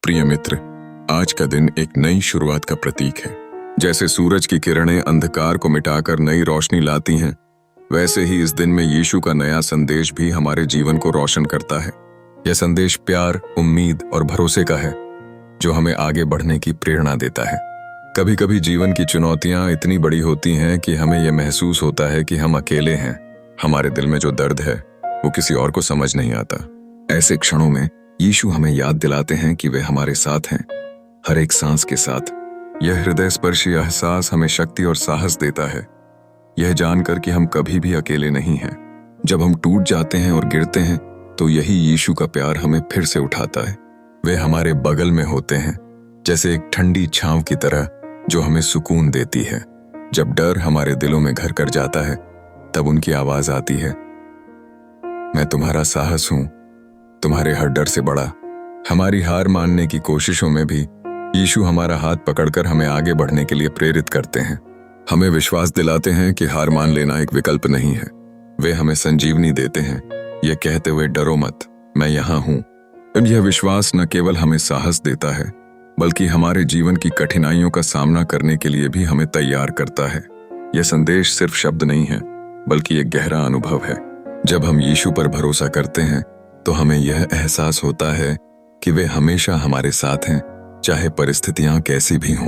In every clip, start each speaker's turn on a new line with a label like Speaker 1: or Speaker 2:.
Speaker 1: प्रिय मित्र, आज का दिन एक नई शुरुआत का प्रतीक है। जैसे सूरज की किरणें अंधकार को मिटाकर नई रोशनी लाती हैं, वैसे ही इस दिन में यीशु का नया संदेश भी हमारे जीवन को रोशन करता है। यह संदेश प्यार, उम्मीद और भरोसे का है, जो हमें आगे बढ़ने की प्रेरणा देता है। कभी कभी जीवन की चुनौतियां इतनी बड़ी होती हैं कि हमें यह महसूस होता है कि हम अकेले हैं। हमारे दिल में जो दर्द है वो किसी और को समझ नहीं आता। ऐसे क्षणों में यीशु हमें याद दिलाते हैं कि वे हमारे साथ हैं, हर एक सांस के साथ। यह हृदय स्पर्शी एहसास हमें शक्ति और साहस देता है, यह जानकर कि हम कभी भी अकेले नहीं हैं। जब हम टूट जाते हैं और गिरते हैं तो यही यीशु का प्यार हमें फिर से उठाता है। वे हमारे बगल में होते हैं, जैसे एक ठंडी छांव की तरह जो हमें सुकून देती है। जब डर हमारे दिलों में घर कर जाता है, तब उनकी आवाज आती है, मैं तुम्हारा साहस हूं, तुम्हारे हर डर से बड़ा। हमारी हार मानने की कोशिशों में भी यीशु हमारा हाथ पकड़कर हमें आगे बढ़ने के लिए प्रेरित करते हैं। हमें विश्वास दिलाते हैं कि हार मान लेना एक विकल्प नहीं है। वे हमें संजीवनी देते हैं, ये कहते हुए, डरो मत, मैं यहाँ हूँ। यह विश्वास न केवल हमें साहस देता है, बल्कि हमारे जीवन की कठिनाइयों का सामना करने के लिए भी हमें तैयार करता है। यह संदेश सिर्फ शब्द नहीं है, बल्कि एक गहरा अनुभव है। जब हम यीशु पर भरोसा करते हैं तो हमें यह एहसास होता है कि वे हमेशा हमारे साथ हैं, चाहे परिस्थितियां कैसी भी हों।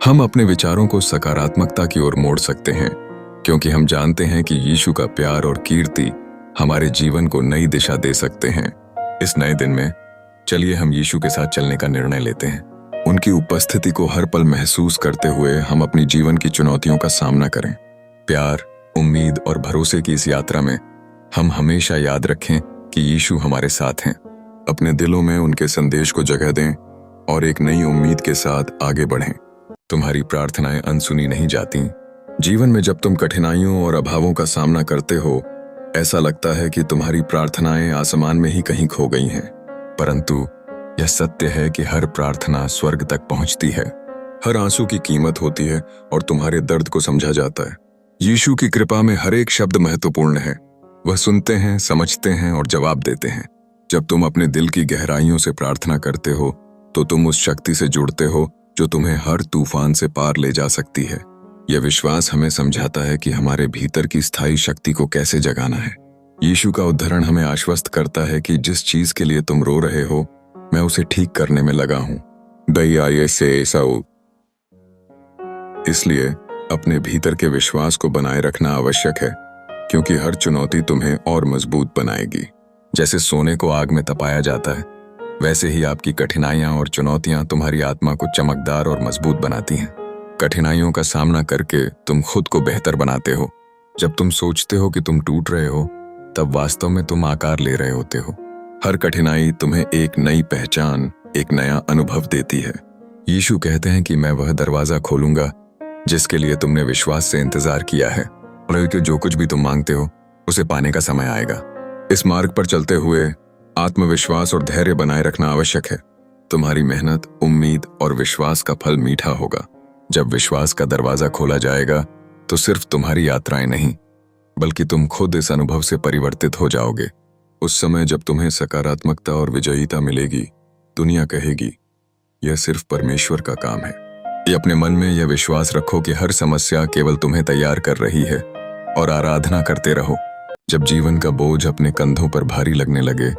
Speaker 1: हम अपने विचारों को सकारात्मकता की ओर मोड़ सकते हैं, क्योंकि हम जानते हैं कि यीशु का प्यार और कीर्ति हमारे जीवन को नई दिशा दे सकते हैं। इस नए दिन में चलिए हम यीशु के साथ चलने का निर्णय लेते हैं। उनकी उपस्थिति को हर पल महसूस करते हुए हम अपनी जीवन की चुनौतियों का सामना करें। प्यार, उम्मीद और भरोसे की इस यात्रा में हम हमेशा याद रखें कि यीशु हमारे साथ हैं। अपने दिलों में उनके संदेश को जगह दें और एक नई उम्मीद के साथ आगे बढ़ें। तुम्हारी प्रार्थनाएं अनसुनी नहीं जाती। जीवन में जब तुम कठिनाइयों और अभावों का सामना करते हो, ऐसा लगता है कि तुम्हारी प्रार्थनाएं आसमान में ही कहीं खो गई हैं। परंतु यह सत्य है कि हर प्रार्थना स्वर्ग तक पहुंचती है। हर आंसू की कीमत होती है और तुम्हारे दर्द को समझा जाता है। यीशु की कृपा में हर एक शब्द महत्वपूर्ण है। वह सुनते हैं, समझते हैं और जवाब देते हैं। जब तुम अपने दिल की गहराइयों से प्रार्थना करते हो तो तुम उस शक्ति से जुड़ते हो जो तुम्हें हर तूफान से पार ले जा सकती है। यह विश्वास हमें समझाता है कि हमारे भीतर की स्थायी शक्ति को कैसे जगाना है। यीशु का उद्धरण हमें आश्वस्त करता है कि जिस चीज के लिए तुम रो रहे हो, मैं उसे ठीक करने में लगा हूं। दया से साउ। इसलिए अपने भीतर के विश्वास को बनाए रखना आवश्यक है, क्योंकि हर चुनौती तुम्हें और मजबूत बनाएगी। जैसे सोने को आग में तपाया जाता है, वैसे ही आपकी कठिनाइयां और चुनौतियां तुम्हारी आत्मा को चमकदार और मजबूत बनाती हैं। कठिनाइयों का सामना करके तुम खुद को बेहतर बनाते हो। जब तुम सोचते हो कि तुम टूट रहे हो, तब वास्तव में तुम आकार ले रहे होते हो। हर कठिनाई तुम्हें एक नई पहचान, एक नया अनुभव देती है। यीशु कहते हैं कि मैं वह दरवाजा खोलूंगा जिसके लिए तुमने विश्वास से इंतजार किया है, और जो कुछ भी तुम मांगते हो उसे पाने का समय आएगा। इस मार्ग पर चलते हुए आत्मविश्वास और धैर्य बनाए रखना आवश्यक है। तुम्हारी मेहनत, उम्मीद और विश्वास का फल मीठा होगा। जब विश्वास का दरवाजा खोला जाएगा तो सिर्फ तुम्हारी यात्राएं नहीं, बल्कि तुम खुद इस अनुभव से परिवर्तित हो जाओगे। उस समय जब तुम्हें सकारात्मकता और विजयीता मिलेगी, दुनिया कहेगी, यह सिर्फ परमेश्वर का काम है। ये अपने मन में यह विश्वास रखो कि हर समस्या केवल तुम्हें तैयार कर रही है, और आराधना करते रहो। जब जीवन का बोझ अपने कंधों पर भारी लगने लगे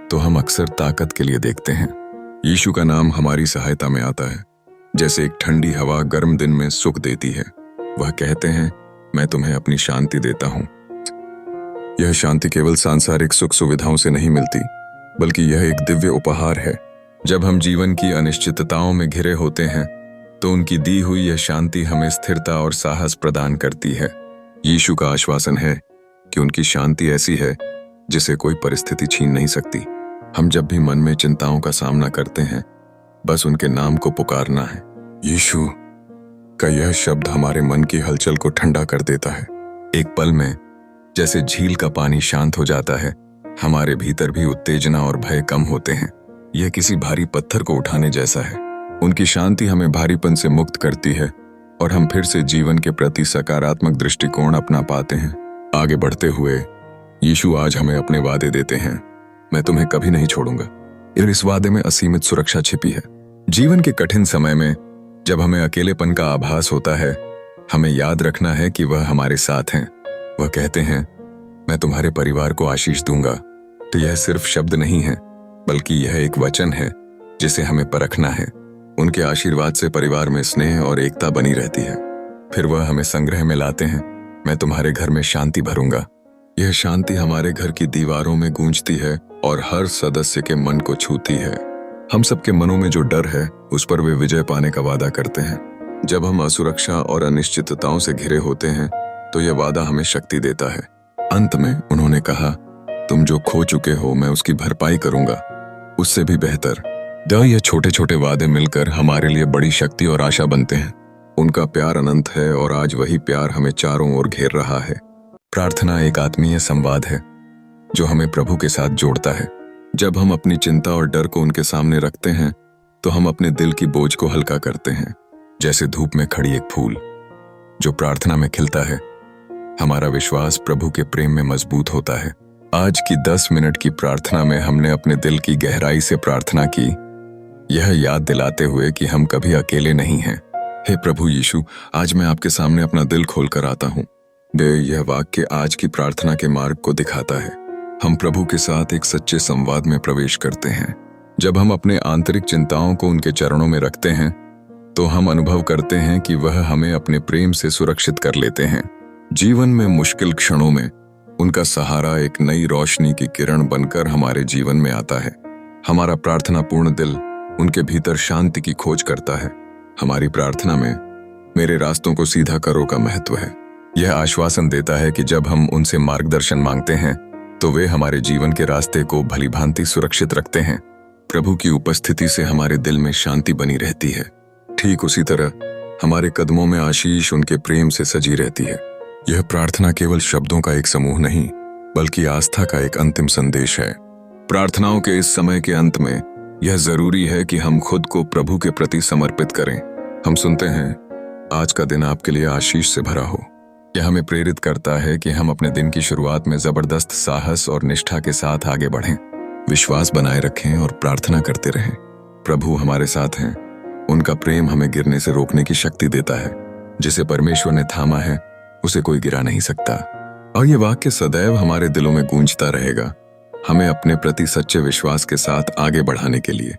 Speaker 1: तो हम अक्सर ताकत के लिए देखते हैं। यीशु का नाम हमारी सहायता में आता है। जैसे एक ठंडी हवा गर्म दिन में सुख देती है, वह कहते हैं, मैं तुम्हें अपनी शांति देता हूं। यह शांति केवल सांसारिक सुख सुविधाओं से नहीं मिलती, बल्कि यह एक दिव्य उपहार है। जब हम जीवन की अनिश्चितताओं में घिरे होते हैं तो उनकी दी हुई यह शांति हमें स्थिरता और साहस प्रदान करती है। यीशु का आश्वासन है कि उनकी शांति ऐसी है जिसे कोई परिस्थिति छीन नहीं सकती। हम जब भी मन में चिंताओं का सामना करते हैं, बस उनके नाम को पुकारना है। यीशु का यह शब्द हमारे मन की हलचल को ठंडा कर देता है। एक पल में जैसे झील का पानी शांत हो जाता है, हमारे भीतर भी उत्तेजना और भय कम होते हैं। यह किसी भारी पत्थर को उठाने जैसा है। उनकी शांति हमें भारीपन से मुक्त करती है और हम फिर से जीवन के प्रति सकारात्मक दृष्टिकोण अपना पाते हैं। आगे बढ़ते हुए यीशु आज हमें अपने वादे देते हैं, मैं तुम्हें कभी नहीं छोड़ूंगा, इस वादे में असीमित सुरक्षा छिपी है। जीवन के कठिन समय में जब हमें अकेलेपन का आभास होता है, हमें याद रखना है कि वह हमारे साथ हैं। वह कहते हैं, मैं तुम्हारे परिवार को आशीष दूंगा। तो यह सिर्फ शब्द नहीं है, बल्कि यह एक वचन है जिसे हमें परखना है। उनके आशीर्वाद से परिवार में स्नेह और एकता बनी रहती है। फिर वह हमें संग्रह में लाते हैं, मैं तुम्हारे घर में शांति भरूंगा। यह शांति हमारे घर की दीवारों में गूंजती है और हर सदस्य के मन को छूती है। हम सबके मनों में जो डर है, उस पर वे विजय पाने का वादा करते हैं। जब हम असुरक्षा और अनिश्चितताओं से घिरे होते हैं, तो यह वादा हमें शक्ति देता है। अंत में उन्होंने कहा, तुम जो खो चुके हो मैं उसकी भरपाई करूंगा, उससे भी बेहतर। यह छोटे छोटे वादे मिलकर हमारे लिए बड़ी शक्ति और आशा बनते हैं। उनका प्यार अनंत है और आज वही प्यार हमें चारों ओर घेर रहा है। प्रार्थना एक आत्मीय संवाद है जो हमें प्रभु के साथ जोड़ता है। जब हम अपनी चिंता और डर को उनके सामने रखते हैं, तो हम अपने दिल की बोझ को हल्का करते हैं। जैसे धूप में खड़ी एक फूल जो प्रार्थना में खिलता है, हमारा विश्वास प्रभु के प्रेम में मजबूत होता है। आज की 10 मिनट की प्रार्थना में हमने अपने दिल की गहराई से प्रार्थना की, यह याद दिलाते हुए कि हम कभी अकेले नहीं हैं। हे प्रभु यीशु, आज मैं आपके सामने अपना दिल खोलकर आता हूँ। यह वाक्य आज की प्रार्थना के मार्ग को दिखाता है। हम प्रभु के साथ एक सच्चे संवाद में प्रवेश करते हैं। जब हम अपने आंतरिक चिंताओं को उनके चरणों में रखते हैं, तो हम अनुभव करते हैं कि वह हमें अपने प्रेम से सुरक्षित कर लेते हैं। जीवन में मुश्किल क्षणों में उनका सहारा एक नई रोशनी की किरण बनकर हमारे जीवन में आता है। हमारा प्रार्थनापूर्ण दिल उनके भीतर शांति की खोज करता है। हमारी प्रार्थना में मेरे रास्तों को सीधा करो का महत्व है। यह आश्वासन देता है कि जब हम उनसे मार्गदर्शन मांगते हैं, तो वे हमारे जीवन के रास्ते को भलीभांति सुरक्षित रखते हैं। प्रभु की उपस्थिति से हमारे दिल में शांति बनी रहती है। ठीक उसी तरह हमारे कदमों में आशीष उनके प्रेम से सजी रहती है। यह प्रार्थना केवल शब्दों का एक समूह नहीं, बल्कि आस्था का एक अंतिम संदेश है। प्रार्थनाओं के इस समय के अंत में यह जरूरी है कि हम खुद को प्रभु के प्रति समर्पित करें। हम सुनते हैं, आज का दिन आपके लिए आशीष से भरा हो। यह हमें प्रेरित करता है कि हम अपने दिन की शुरुआत में जबरदस्त साहस और निष्ठा के साथ आगे बढ़ें, विश्वास बनाए रखें और प्रार्थना करते रहें। प्रभु हमारे साथ हैं। उनका प्रेम हमें गिरने से रोकने की शक्ति देता है। जिसे परमेश्वर ने थामा है, उसे कोई गिरा नहीं सकता। और ये वाक्य सदैव हमारे दिलों में गूंजता रहेगा, हमें अपने प्रति सच्चे विश्वास के साथ आगे बढ़ाने के लिए।